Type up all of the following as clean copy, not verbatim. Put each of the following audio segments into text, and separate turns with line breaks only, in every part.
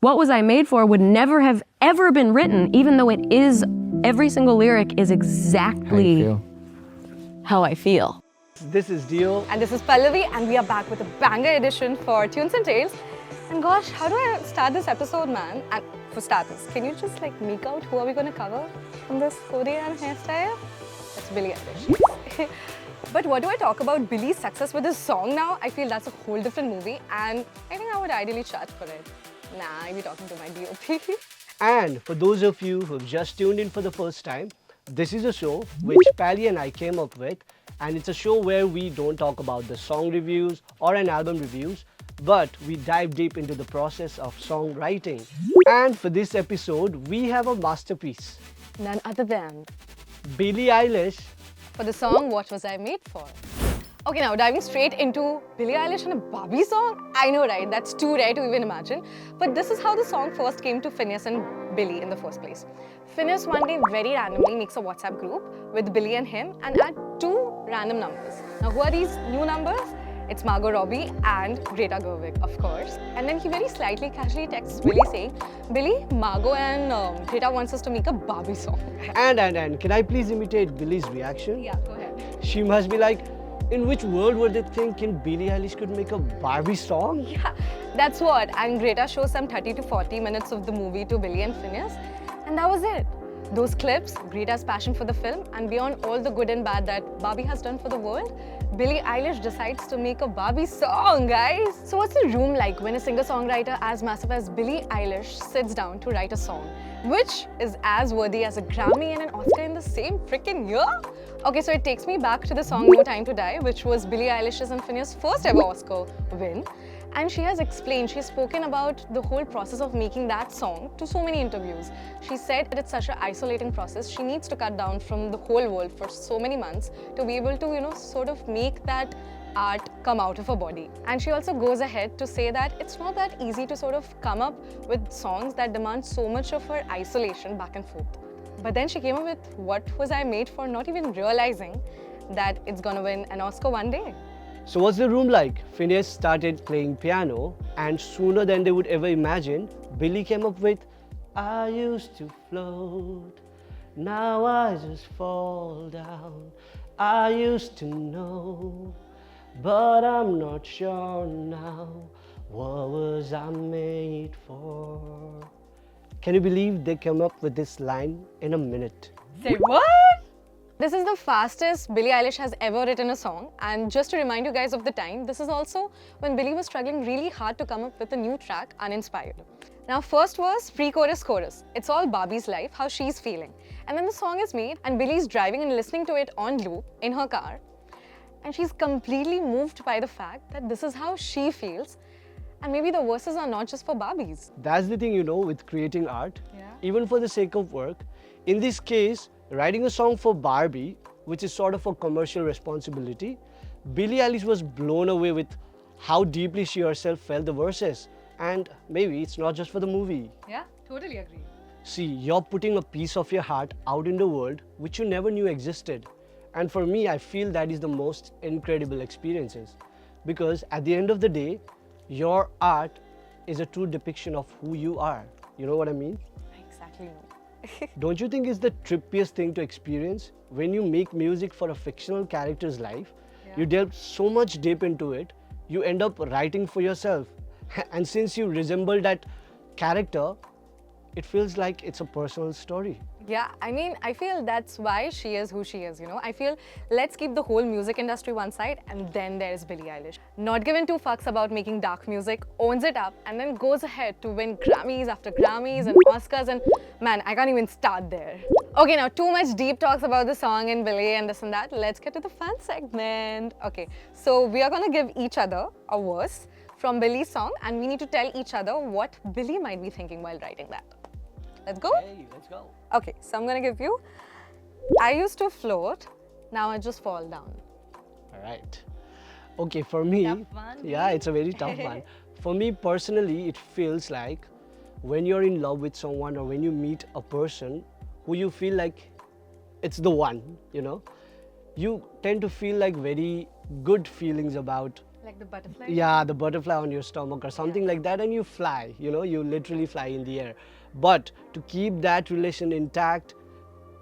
What Was I Made For would never have ever been written, even though it is, every single lyric is exactly how I feel.
This is Deo.
And this is Pallavi, and we are back with a banger edition for Tunes and Tales. And gosh, how do I start this episode, man? And for starters, can you just like make out who are we going to cover from this hoodie and hairstyle? That's Bilie Eilish. But what do I talk about Bilie's success with this song now? I feel that's a whole different movie, and I think I would ideally chat for it. Nah, I'll be talking to my DOP.
And for those of you who've just tuned in for the first time, this is a show which Pallavi and I came up with, and it's a show where we don't talk about the song reviews or an album reviews, but we dive deep into the process of songwriting. And for this episode, we have a masterpiece.
None other than
Bilie Eilish.
For the song What Was I Made For? Okay, now diving straight into Bilie Eilish and a Barbie song? I know, right? That's too rare to even imagine. But this is how the song first came to Finneas and Bilie in the first place. Finneas one day very randomly makes a WhatsApp group with Bilie and him and add two random numbers. Now, who are these new numbers? It's Margot Robbie and Greta Gerwig, of course. And then he very slightly casually texts Bilie saying, Bilie, Margot and Greta wants us to make a Barbie song.
And can I please imitate Billie's reaction?
Yeah, go ahead.
She must be like, in which world were they thinking Bilie Eilish could make a Barbie song?
Yeah, that's what. And Greta shows some 30 to 40 minutes of the movie to Bilie and Finneas. And that was it. Those clips, Greta's passion for the film, and beyond all the good and bad that Barbie has done for the world, Bilie Eilish decides to make a Barbie song, guys. So what's the room like when a singer-songwriter as massive as Bilie Eilish sits down to write a song, which is as worthy as a Grammy and an Oscar in the same freaking year? Okay, so it takes me back to the song No Time to Die, which was Bilie Eilish's and Finneas' first ever Oscar win. And she has explained, she's spoken about the whole process of making that song to so many interviews. She said that it's such an isolating process. She needs to cut down from the whole world for so many months to be able to, sort of make that art come out of her body. And she also goes ahead to say that it's not that easy to sort of come up with songs that demand so much of her isolation back and forth. But then she came up with What Was I Made For, not even realizing that it's gonna win an Oscar one day.
So what's the room like? Finneas started playing piano, and sooner than they would ever imagine, Bilie came up with I used to float, now I just fall down. I used to know, but I'm not sure now. What was I made for? Can you believe they came up with this line in a minute?
Say what? This is the fastest Bilie Eilish has ever written a song, and just to remind you guys of the time, this is also when Bilie was struggling really hard to come up with a new track, Uninspired. Now, first verse, pre-chorus, chorus. It's all Barbie's life, how she's feeling. And then the song is made, and Billie's driving and listening to it on loop in her car, and she's completely moved by the fact that this is how she feels, and maybe the verses are not just for Barbies.
That's the thing, with creating art,
Yeah.
even for the sake of work. In this case, writing a song for Barbie, which is sort of a commercial responsibility, Bilie Eilish was blown away with how deeply she herself felt the verses. And maybe it's not just for the movie.
Yeah, totally agree.
See, you're putting a piece of your heart out in the world which you never knew existed. And for me, I feel that is the most incredible experiences. Because at the end of the day, your art is a true depiction of who you are. You know what I mean?
Exactly.
Don't you think it's the trippiest thing to experience? When you make music for a fictional character's life, you delve so much deep into it, you end up writing for yourself. And since you resemble that character, it feels like it's a personal story.
Yeah, I mean, I feel that's why she is who she is, I feel let's keep the whole music industry one side, and then there's Bilie Eilish. Not giving two fucks about making dark music, owns it up, and then goes ahead to win Grammys after Grammys and Oscars, and man, I can't even start there. Okay, now too much deep talks about the song and Bilie and this and that. Let's get to the fun segment. Okay, so we are gonna give each other a verse from Billie's song, and we need to tell each other what Bilie might be thinking while writing that. Let's go?
Hey, let's go.
Okay, so I'm gonna give you, I used to float, now I just fall down.
All right. Okay, for me,
Tough one.
yeah, it's a very tough one. For me personally, it feels like when you're in love with someone or when you meet a person who you feel like it's the one, you tend to feel like very good feelings about
Like the butterfly?
Yeah, the butterfly on your stomach or something like that, and you fly, you know, you literally fly in the air. But to keep that relation intact,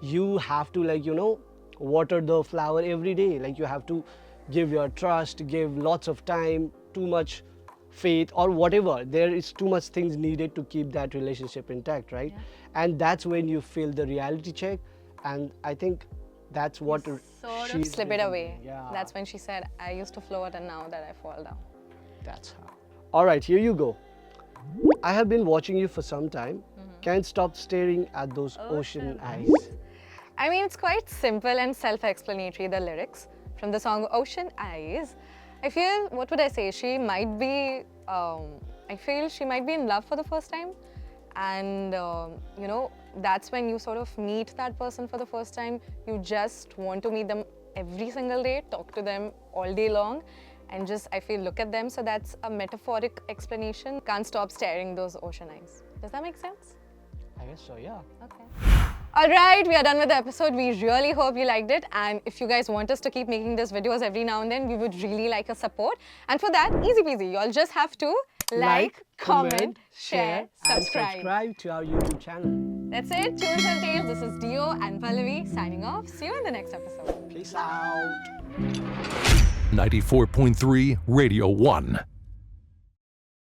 you have to, like, you know, water the flower every day. Like, you have to give your trust, give lots of time, too much faith or whatever. There is too much things needed to keep that relationship intact, right?
Yeah.
And that's when you feel the reality check, and I think that's what
Sort of
she's
slip it
doing.
away.
Yeah.
That's when she said, I used to float and now that I fall down.
That's how. All right, here you go. I have been watching you for some time. Can't stop staring at those ocean eyes.
I mean, it's quite simple and self-explanatory, the lyrics from the song Ocean Eyes. I feel, what would I say? She might be, I feel she might be in love for the first time. And, you know, that's when you sort of meet that person for the first time. You just want to meet them every single day, talk to them all day long, and just, I feel, look at them. So that's a metaphoric explanation. Can't stop staring those ocean eyes. Does that make sense?
I guess so, yeah.
Okay. All right, we are done with the episode. We really hope you liked it. And if you guys want us to keep making these videos every now and then, we would really like your support. And for that, easy peasy. You all just have to like, comment, share,
and
subscribe.
subscribe to our YouTube channel.
That's it. Tunes and Tales. This is Deo and Pallavi signing off. See you in the next episode.
Peace out.
94.3 Radio 1.